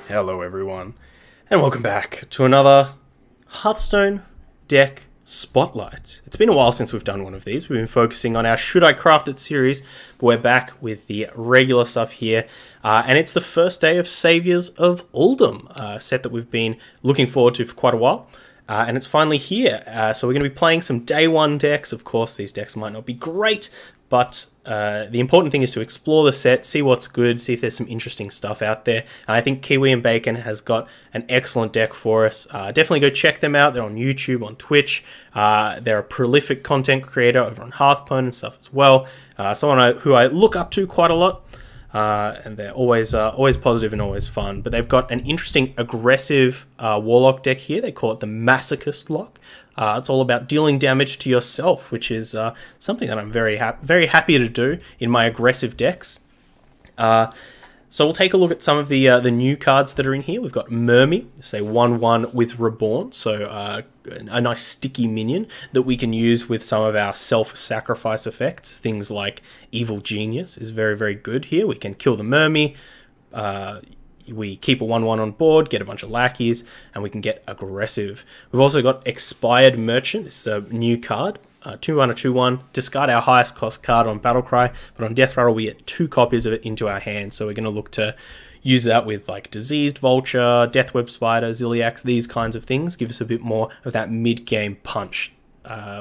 Hello everyone, and welcome back to another Hearthstone deck spotlight. It's been a while since we've done one of these. We've been focusing on our Should I Craft It series, but we're back with the regular stuff here. And it's the first day of Saviors of Uldum, a set that we've been looking forward to for quite a while. And it's finally here. So we're going to be playing some day one decks. Of course, these decks might not be great, but the important thing is to explore the set, see what's good, see if there's some interesting stuff out there. And I think Kiwi and Bacon has got an excellent deck for us. Definitely go check them out. They're on YouTube, on Twitch. They're a prolific content creator over on Hearthstone and stuff as well. Someone who I look up to quite a lot. And they're always positive and always fun. But they've got an interesting aggressive Warlock deck here. They call it the Masochist Warlock. It's all about dealing damage to yourself, which is something that I'm very happy to do in my aggressive decks. So we'll take a look at some of the new cards that are in here. We've got Mermy, say 1/1 with Reborn, so a nice sticky minion that we can use with some of our self-sacrifice effects. Things like Evil Genius is very good here. We can kill the Mermy, we keep a 1/1 on board, get a bunch of lackeys, and we can get aggressive. We've also got Expired Merchant. This is a new card. 2/1 or 2/1, discard our highest cost card on Battlecry, but on Death Rattle we get 2 copies of it into our hand, so we're going to look to use that with like Diseased Vulture, Deathweb Spider, Ziliax, these kinds of things. Give us a bit more of that mid-game punch.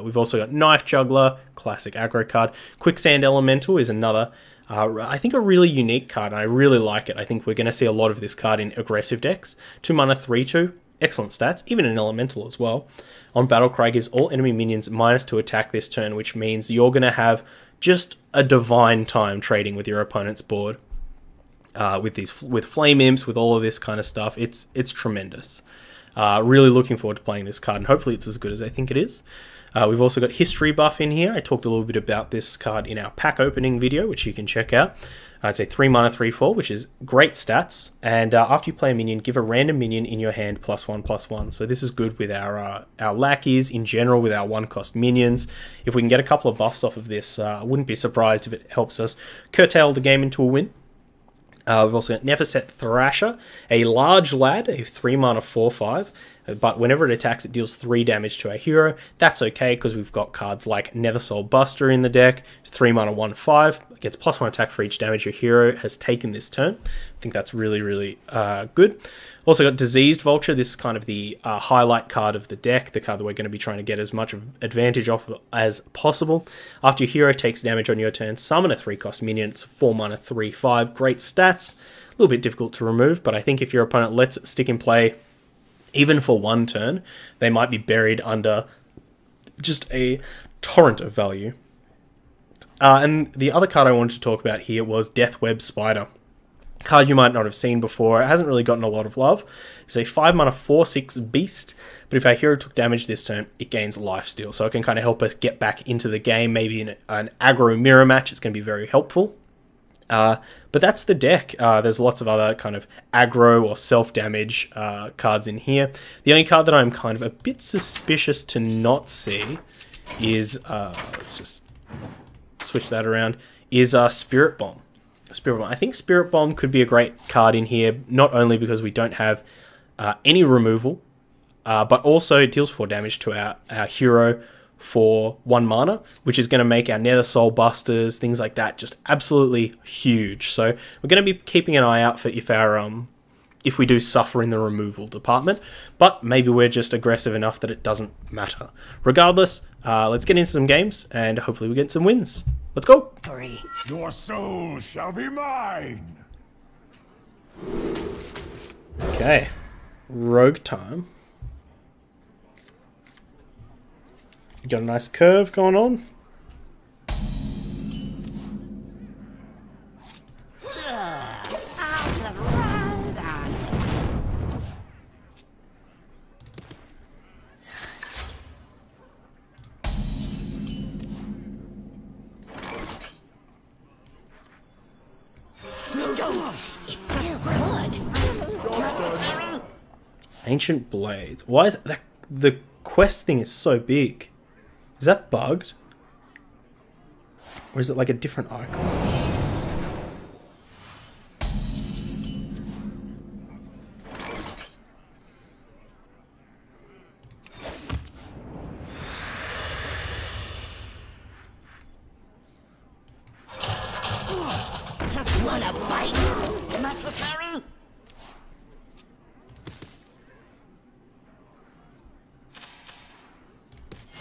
We've also got Knife Juggler, classic aggro card. Quicksand Elemental is another, I think a really unique card, and I really like it. I think we're going to see a lot of this card in aggressive decks. 2 mana, 3/2. Excellent stats, even an elemental as well. On Battlecry, gives all enemy minions -2 attack this turn, which means you're going to have just a divine time trading with your opponent's board. With Flame Imps, with all of this kind of stuff, it's tremendous. Really looking forward to playing this card, and hopefully it's as good as I think it is. We've also got History Buff in here. I talked a little bit about this card in our pack opening video, which you can check out. It's a 3 mana 3/4, which is great stats. And after you play a minion, give a random minion in your hand +1/+1. So this is good with our lackeys in general, with our 1-cost minions. If we can get a couple of buffs off of this, I wouldn't be surprised if it helps us curtail the game into a win. We've also got Neverset Thrasher, a large lad, a 3 mana 4/5. But whenever it attacks, it deals 3 damage to our hero. That's okay, because we've got cards like Nethersoul Buster in the deck. 3 mana 1/5. It gets +1 attack for each damage your hero has taken this turn. I think that's really good. Also got Diseased Vulture. This is kind of the highlight card of the deck, the card that we're going to be trying to get as much advantage off as possible. After your hero takes damage on your turn, summon a 3-cost minion. It's 4 mana 3/5. Great stats. A little bit difficult to remove, but I think if your opponent lets it stick in play, even for 1 turn, they might be buried under just a torrent of value. And the other card I wanted to talk about here was Deathweb Spider. Card you might not have seen before. It hasn't really gotten a lot of love. It's a 5 mana 4/6 beast, but if our hero took damage this turn, it gains lifesteal. So it can kind of help us get back into the game. Maybe in an aggro mirror match, it's going to be very helpful. But that's the deck. There's lots of other kind of aggro or self-damage cards in here. The only card that I'm kind of a bit suspicious to not see is, let's just switch that around, is Spirit Bomb. Spirit Bomb. I think Spirit Bomb could be a great card in here, not only because we don't have any removal, but also it deals 4 damage to our hero for 1 mana, which is going to make our Nethersoul Busters, things like that, just absolutely huge. So we're going to be keeping an eye out for if we do suffer in the removal department, but maybe we're just aggressive enough that it doesn't matter. Regardless, let's get into some games, and hopefully we get some wins. Let's go! Your soul shall be mine! Okay, Rogue time. Got a nice curve going on. It's still good. Ancient Blades. Why is that? The quest thing is so big. Is that bugged? Or is it like a different icon? Wanna bite? Necessary?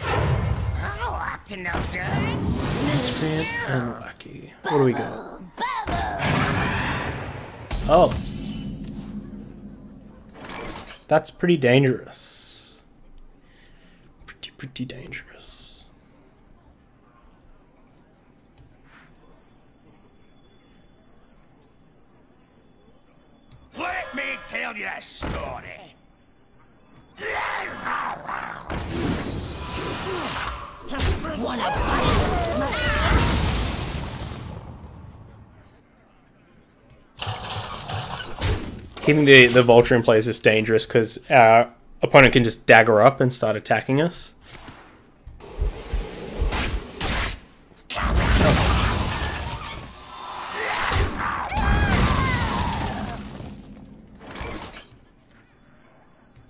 Oh, up to no good. Miscreant and Lucky. What do we got? Oh. That's pretty dangerous. Pretty dangerous. Let me tell you a story. Wanna bite? Keeping the vulture in play is just dangerous because our opponent can just dagger up and start attacking us.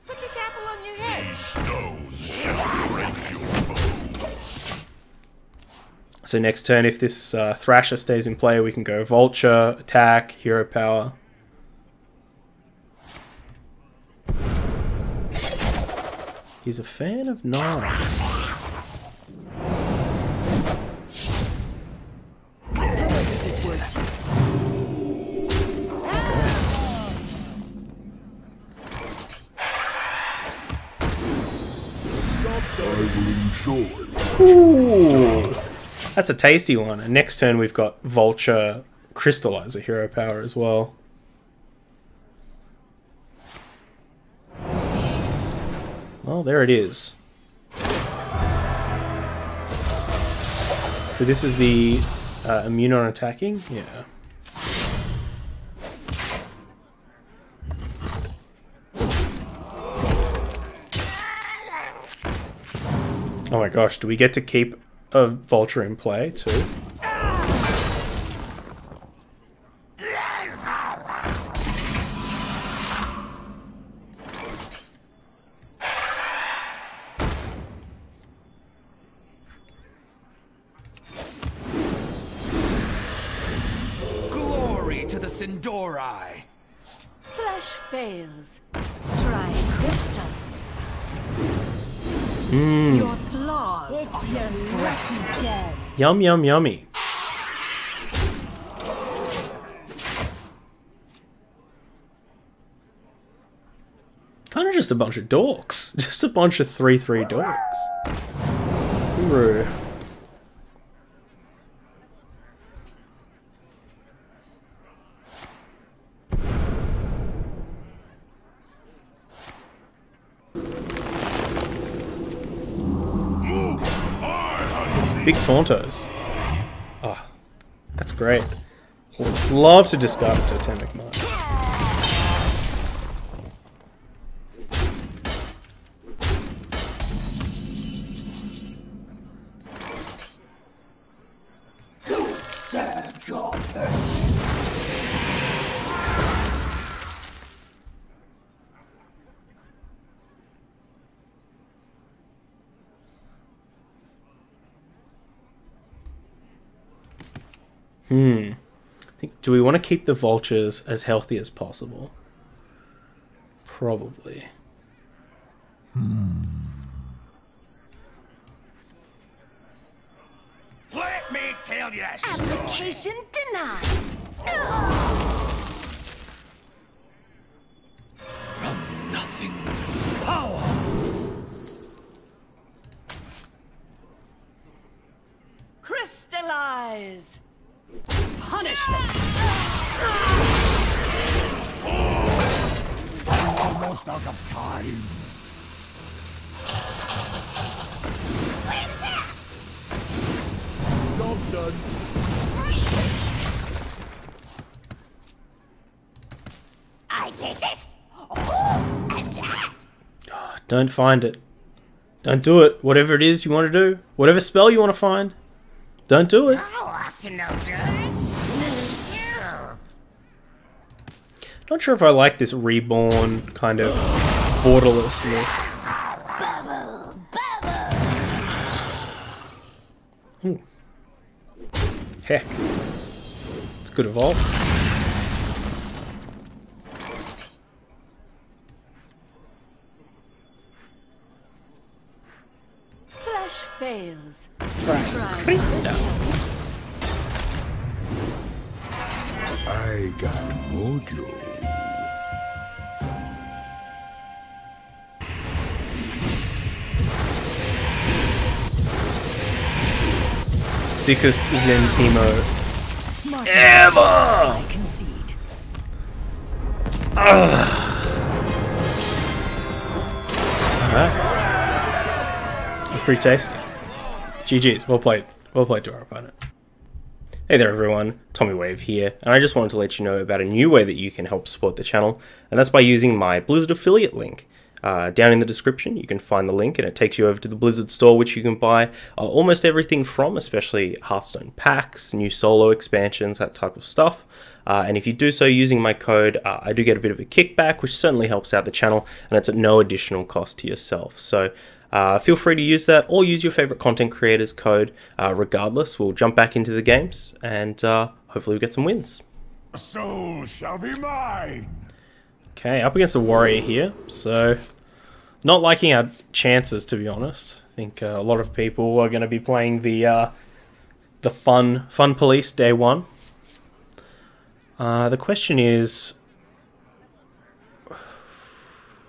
Put this apple on your head. These stones shall break your bones. So next turn, if this Thrasher stays in play, we can go Vulture, attack, hero power. He's a fan of 9. This worked. Ooh, that's a tasty one. And next turn, we've got Vulture, Crystallizer, hero power as well. Well, there it is. So this is the immune on attacking? Yeah. Oh my gosh, do we get to keep a Vulture in play too? Glory to the Sindori! Flesh fails. Try crystal. Your flaws. It's your lucky day. Yum, yum, yummy. Kind of just a bunch of dorks. Just a bunch of 3/3 dorks. Hooroo. Big Tauntos. Oh, that's great. Would love to discard a Totemic Mark. Do we want to keep the vultures as healthy as possible? Probably. Let me tell you a story. Application denied. From nothing to power! Crystallize. Punishment. I'm almost out of time. Job done. I did this. And that. Don't find it. Don't do it. Whatever it is you want to do. Whatever spell you want to find. Don't do it. Oh, up to no good. Not sure if I like this reborn kind of borderless look. Bubble, bubble. Ooh. Heck. Let's Good evolve. Flash fails. Krista. I got mojo. Sickest Zentimo Smart ever! I concede. Alright. That's pretty tasty. GG's, well played. Well played to our opponent. Hey there everyone, Tommy Wave here, and I just wanted to let you know about a new way that you can help support the channel, and that's by using my Blizzard affiliate link. Down in the description you can find the link and it takes you over to the Blizzard store, which you can buy almost everything from, especially Hearthstone packs, new solo expansions, that type of stuff. And if you do so using my code, I do get a bit of a kickback, which certainly helps out the channel, and it's at no additional cost to yourself. So feel free to use that, or use your favorite content creators code. Regardless, we'll jump back into the games and hopefully we get some wins. A soul shall be mine. Okay, up against a warrior here, so not liking our chances, to be honest. I think a lot of people are going to be playing the fun police day one. The question is,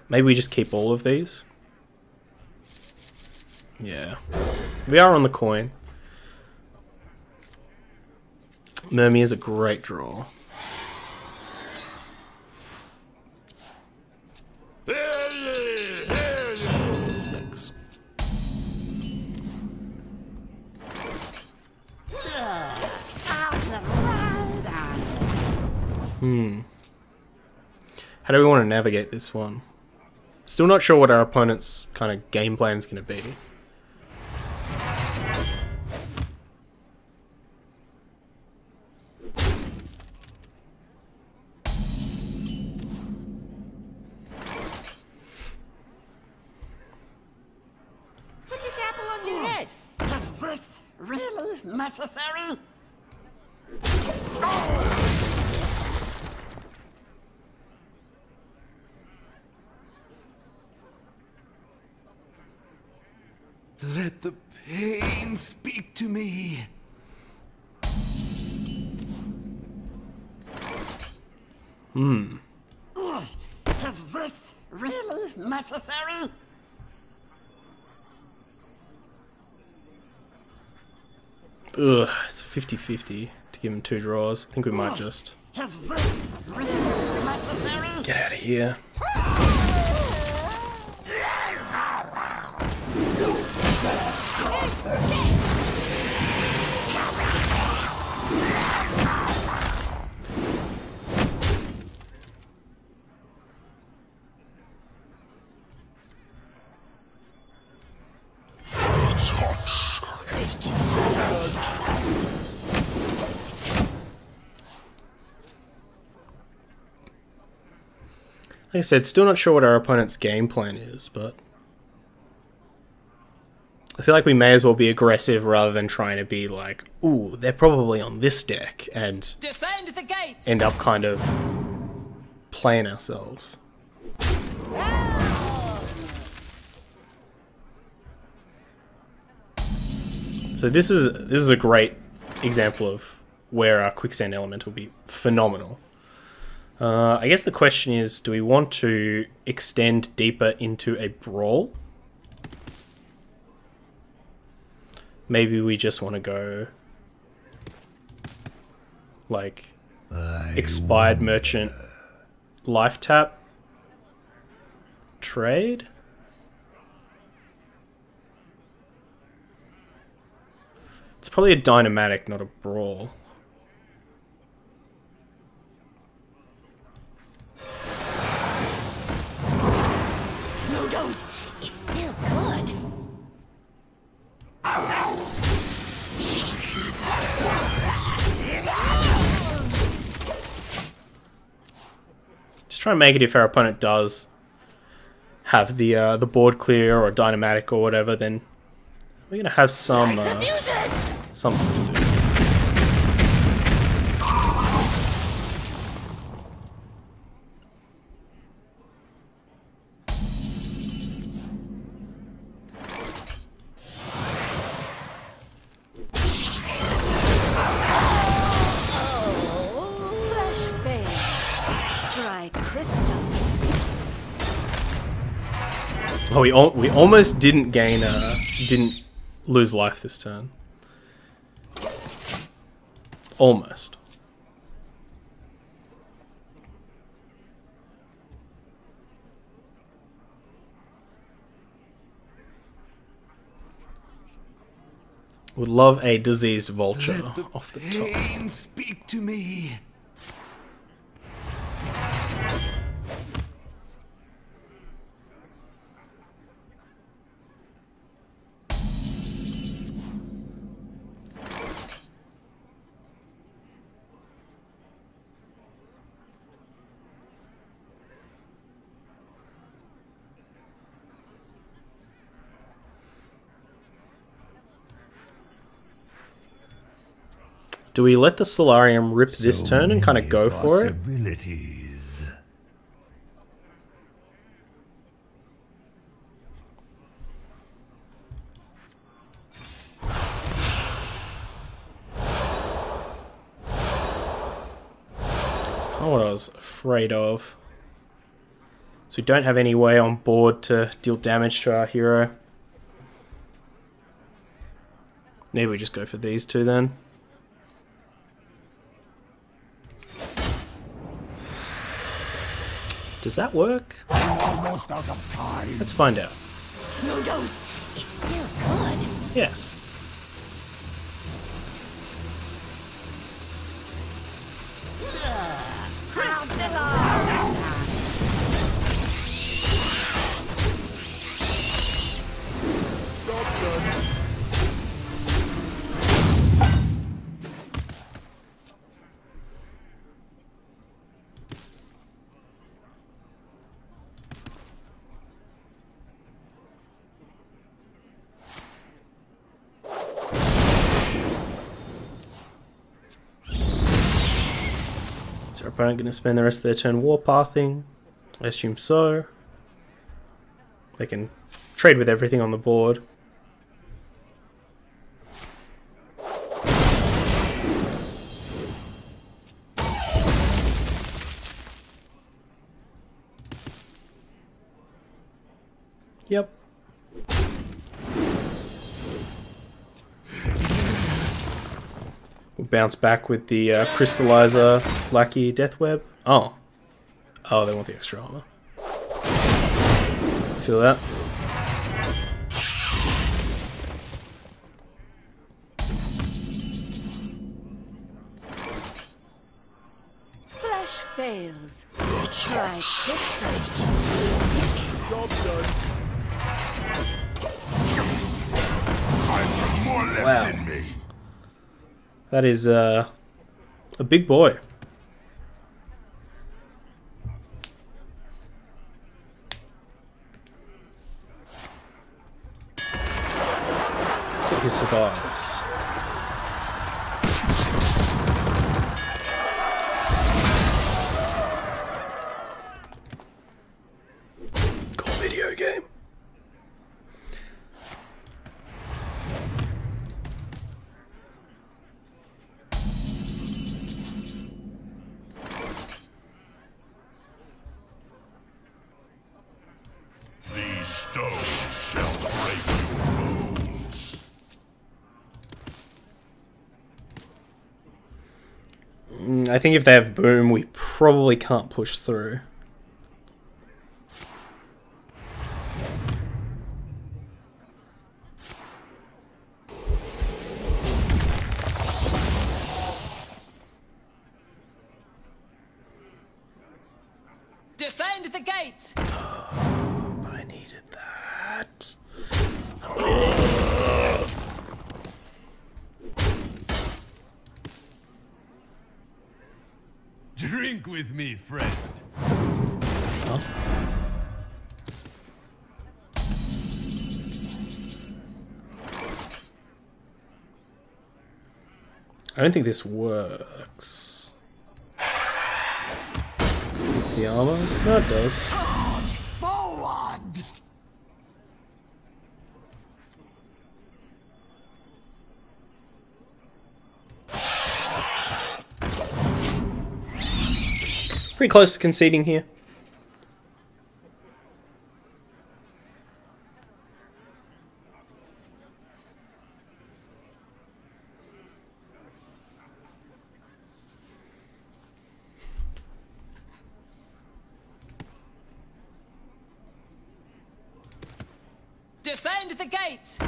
maybe we just keep all of these. Yeah, we are on the coin. Mermy is a great draw. Thanks. How do we want to navigate this one? Still not sure what our opponent's kind of game plan is going to be. Put this apple on your head. Is this really necessary? Let the pain speak to me. Is this really necessary? Ugh, it's 50-50 to give him two draws. I think we might just Is this really necessary? get out of here. Like I said, still not sure what our opponent's game plan is, but I feel like we may as well be aggressive rather than trying to be like, ooh, they're probably on this deck, and Defend the gates. end up kind of playing ourselves. So this is a great example of where our quicksand element will be phenomenal. I guess the question is, do we want to extend deeper into a brawl? Maybe we just want to go like expired merchant, life tap, trade. It's probably a dynamatic, not a brawl. No, don't. It's still good. Just try and make it if our opponent does have the board clear or a dynamatic or whatever, then we're gonna have some something to do. Oh, we almost didn't gain, didn't lose life this turn. Almost. Would love a diseased vulture off the top. Pain, speak to me. Do we let the Solarium rip this turn and kind of go for it? Possibilities. That's kind of what I was afraid of. So we don't have any way on board to deal damage to our hero. Maybe we just go for these two then. Does that work? I'm almost out of time. Let's find out. No, don't. It's still good. Yes. Is our opponent going to spend the rest of their turn warpathing? I assume so. They can trade with everything on the board. Yep. We'll bounce back with the Crystallizer Lackey Death Web. Oh. Oh, they want the extra armor. Feel that? Flesh fails. Try pistol. Job done. I've got more left Wow. in me. That is a big boy. So he survives. Cool video game. These stones shall break your bones. I think if they have boom, we probably can't push through. Defend the gates. But I needed that. Drink with me, friend. I don't think this works. It's the armor? No, it does. Charge forward. Pretty close to conceding here. Defend the gates!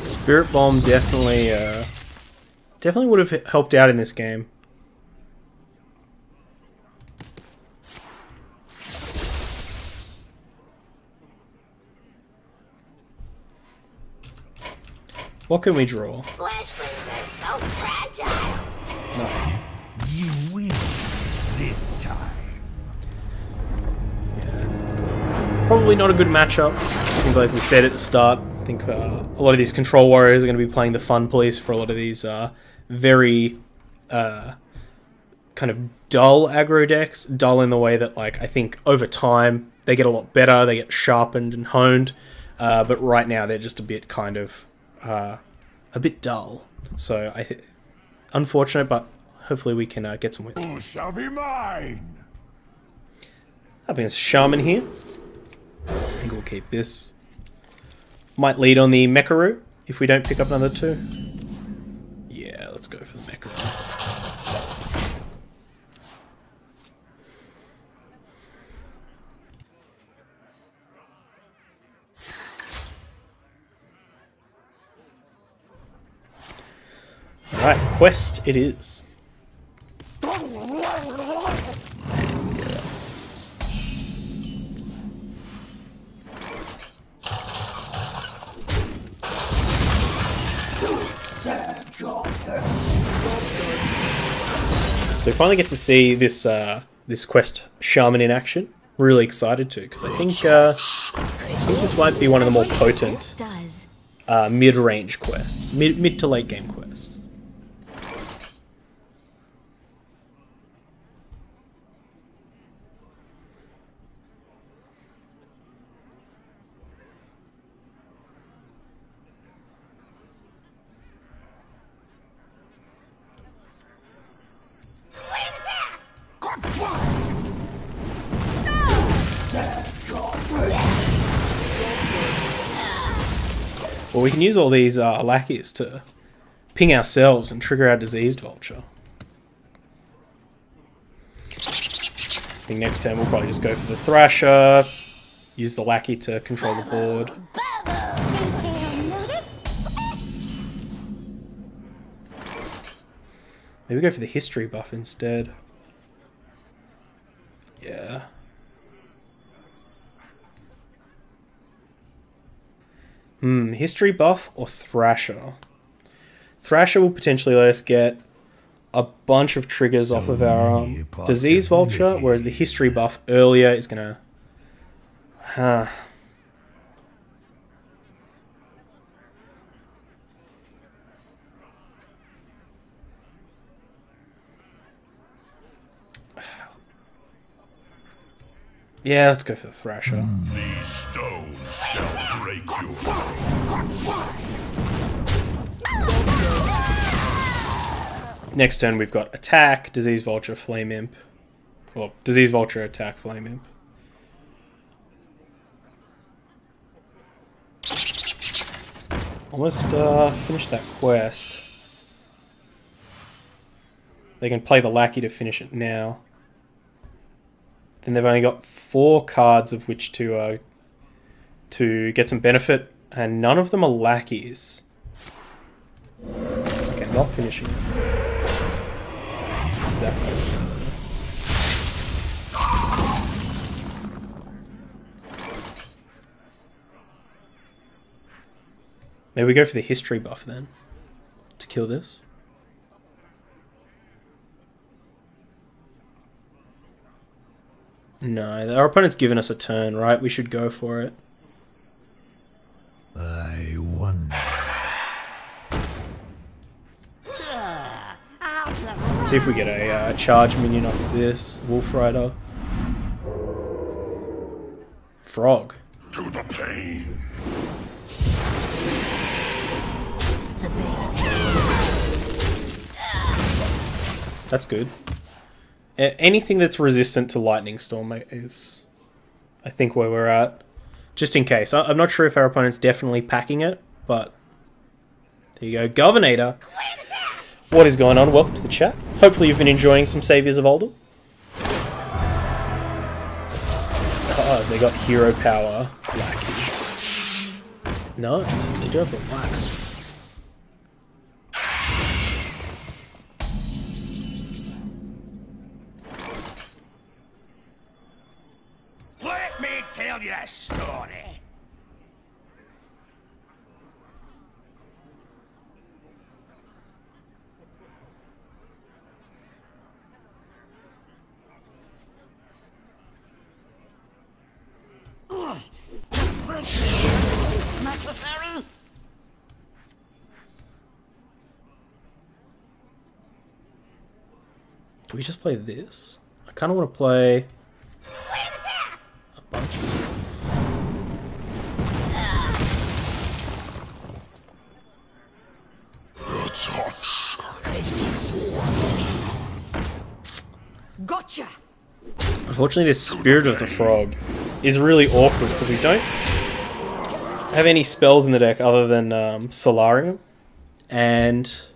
Spirit Bomb definitely would have helped out in this game. What can we draw? Fleshlings are so fragile. Nothing. You win this time. Probably not a good matchup. I think, like we said at the start, I think a lot of these control warriors are going to be playing the fun police for a lot of these very kind of dull aggro decks. Dull in the way that, like, I think over time they get a lot better, they get sharpened and honed, but right now they're just a bit kind of a bit dull. So unfortunate, but hopefully we can get some wins. Who shall be mine? I think it's Shaman here. I think we'll keep this. Might lead on the Mecharoo if we don't pick up another 2. Yeah, let's go for the Mecharoo. Alright, quest it is. So we finally get to see this this quest Shaman in action. Really excited to, because I think this might be one of the more potent mid-range quests, mid to late game quests. Well, we can use all these lackeys to ping ourselves and trigger our Diseased Vulture. I think next turn we'll probably just go for the Thrasher, use the lackey to control the board. Maybe go for the history buff instead. Yeah. History buff or Thrasher? Thrasher will potentially let us get a bunch of triggers off of our Disease Vulture, whereas the history buff earlier is gonna... Yeah, let's go for the Thrasher. These stones shall break your Next turn we've got attack, Disease Vulture, Flame Imp. Well, Disease Vulture, attack, Flame Imp. Almost finished that quest. They can play the lackey to finish it now. Then they've only got 4 cards of which to get some benefit, and none of them are lackeys. Okay, not finishing it. Exactly. Maybe we go for the history buff then to kill this. No, our opponent's given us a turn, right? We should go for it. I wonder. See if we get a charge minion off of this. Wolf Rider. Frog. To the pain. That's good. Anything that's resistant to Lightning Storm is, I think, where we're at. Just in case. I'm not sure if our opponent's definitely packing it, but There you go, Governator. What is going on? Welcome to the chat. Hopefully you've been enjoying some Saviors of Uldum. Oh, they got hero power. Lackey. No, they do have the wax. Let me tell you a story. Necessary? Do we just play this? I kind of want to play a bunch of... Gotcha. Unfortunately, this Spirit of the Frog is really awkward because we don't have any spells in the deck other than Solarium, and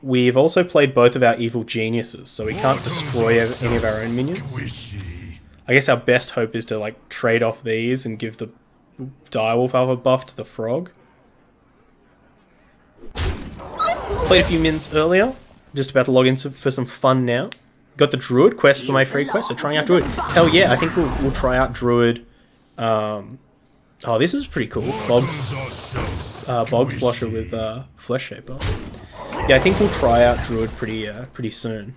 we've also played both of our Evil Geniuses, so we can't destroy any of our own minions. I guess our best hope is to like trade off these and give the Direwolf Alpha buff to the Frog. Played a few mins earlier, just about to log in for some fun now. Got the Druid quest for my free quest, so trying out Druid. Hell yeah, I think we'll try out Druid. Oh, this is pretty cool. Bog Slosher with Flesh Shaper. Yeah, I think we'll try out Druid pretty soon.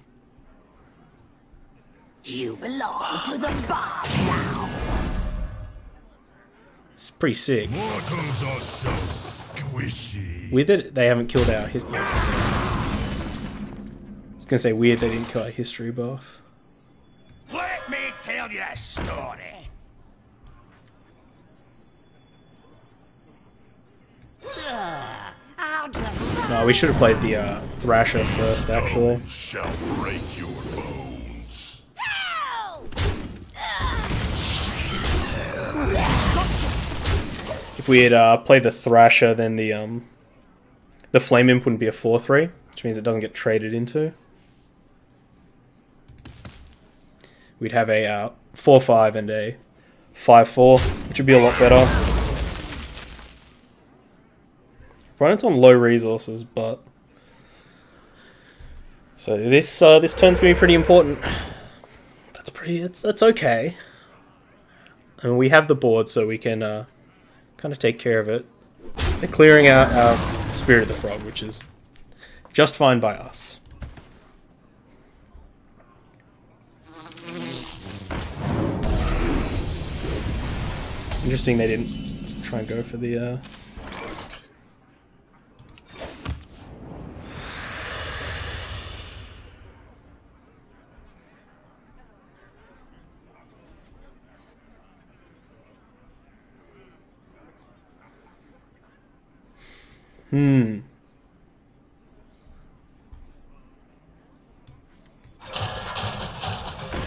You belong to the bar now. It's pretty sick. Mortals are so squishy. With it, they haven't killed our history. I was gonna say weird they didn't kill our history buff. Let me tell you a story. No, we should have played the Thrasher first, actually. Shall break your bones. If we had played the Thrasher, then the Flame Imp wouldn't be a 4/3, which means it doesn't get traded into. We'd have a 4/5 and a 5/4, which would be a lot better. Opponent's on low resources, but so this turn's gonna be pretty important. That's okay. I mean, we have the board, so we can kind of take care of it. They're clearing out our Spirit of the Frog, which is just fine by us. Interesting they didn't try and go for the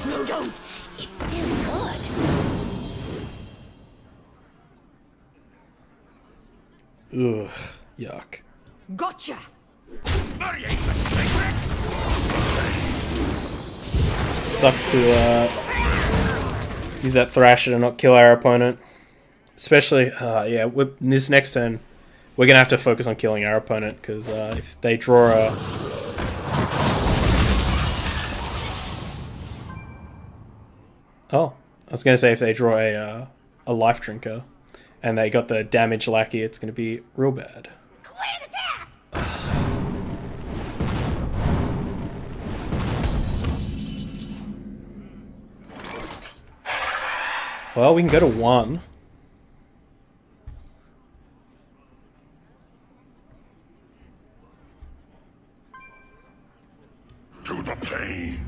No, don't. It's still good. Ugh, yuck. Gotcha. Sucks to use that Thrasher to not kill our opponent. Especially, yeah, this next turn, we're going to have to focus on killing our opponent, because if they draw a... Oh, I was going to say if they draw a Life Drinker, and they got the Damage Lackey, it's going to be real bad. Clear the path. Well, we can go to 1. To the pain.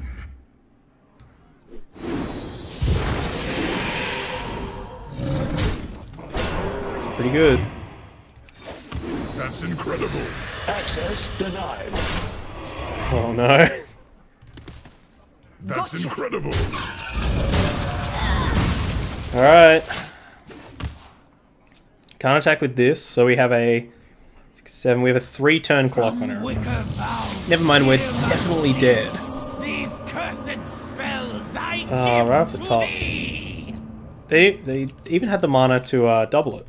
It's pretty good. That's incredible. Access denied. Oh no. That's incredible. Alright. Can't attack with this, so we have a 7. We have a 3-turn clock on her. Never mind, we're definitely dead. These cursed spells I Right off the top. They even had the mana to double it.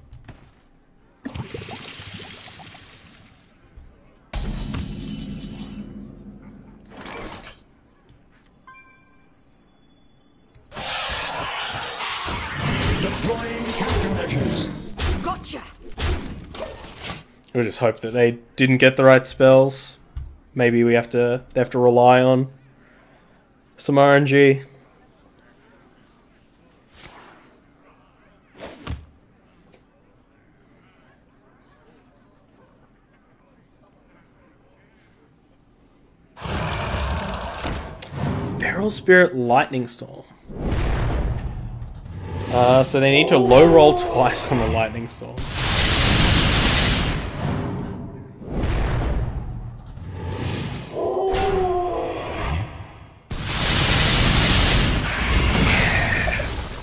Deploying countermeasures. Gotcha. We'll just hope that they didn't get the right spells. Maybe they have to rely on some RNG. Feral Spirit Lightning Storm. So they need to low roll twice on the Lightning Storm. Yes!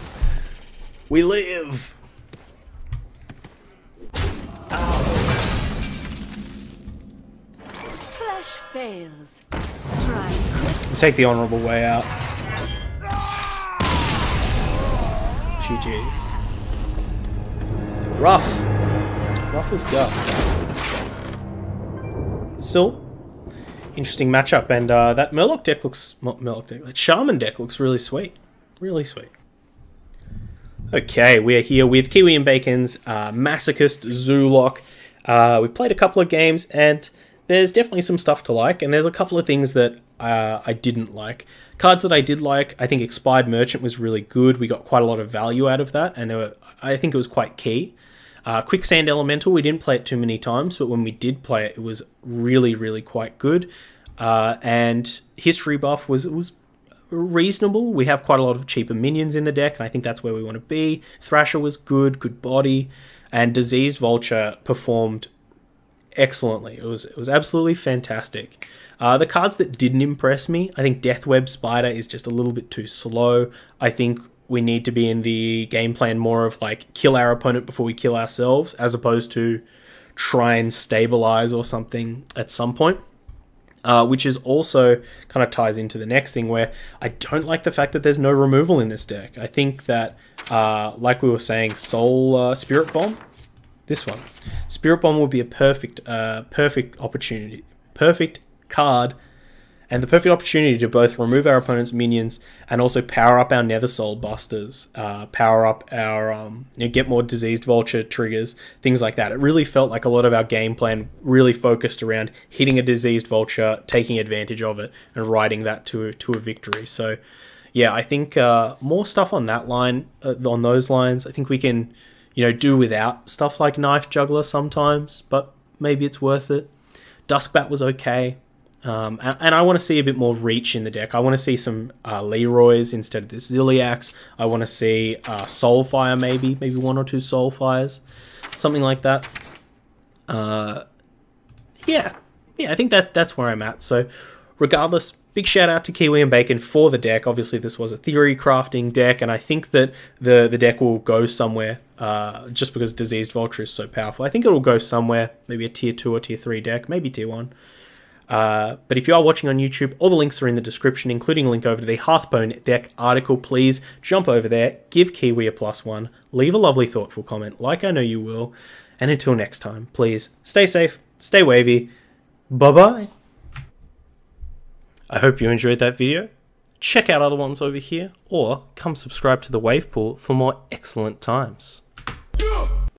We live! Flash fails. Try crystal. Take the honourable way out. GG's. Rough. Rough as guts. Still, interesting matchup, and that Murloc deck looks... Not Murloc deck, that Shaman deck looks really sweet. Really sweet. Okay, we are here with KiwiinBacon's Masochist Warlock. We've played a couple of games, and there's definitely some stuff to like, and there's a couple of things that I didn't like. Cards that I did like, I think Expired Merchant was really good. We got quite a lot of value out of that, and I think it was quite key. Quicksand Elemental, we didn't play it too many times, but when we did play it, it was really, really quite good. And History Buff was reasonable. We have quite a lot of cheaper minions in the deck, and I think that's where we want to be. Thrasher was good body, and Diseased Vulture performed excellently. It was absolutely fantastic. The cards that didn't impress me, I think Deathweb Spider is just a little bit too slow. I think we need to be in the game plan more of like kill our opponent before we kill ourselves, as opposed to try and stabilize or something at some point. Which is also kind of ties into the next thing, where I don't like the fact that there's no removal in this deck. I think that, like we were saying, Soul Spirit Bomb, this one, Spirit Bomb would be a perfect opportunity, perfect card, and the perfect opportunity to both remove our opponent's minions and also power up our Nether Soul Busters, power up our, get more Diseased Vulture triggers, things like that. It really felt like a lot of our game plan really focused around hitting a Diseased Vulture, taking advantage of it, and riding that to a victory. So, yeah, I think more stuff on that line, on those lines. I think we can, do without stuff like Knife Juggler sometimes, but maybe it's worth it. Duskbat was okay. And I want to see a bit more reach in the deck. I want to see some Leroys instead of this Ziliax. I want to see Soulfire maybe 1 or 2 Soulfires, something like that. Yeah, I think that's where I'm at. So regardless, big shout out to KiwiinBacon for the deck. Obviously this was a theory crafting deck, and I think that the deck will go somewhere just because Diseased Vulture is so powerful. I think it will go somewhere, maybe a tier 2 or tier 3 deck, maybe tier 1. But if you are watching on YouTube, all the links are in the description, including a link over to the Hearthstone deck article. Please jump over there, give Kiwi a +1, leave a lovely thoughtful comment like I know you will, and until next time, please stay safe, stay wavy, bye-bye. I hope you enjoyed that video. Check out other ones over here, or come subscribe to the Wave Pool for more excellent times.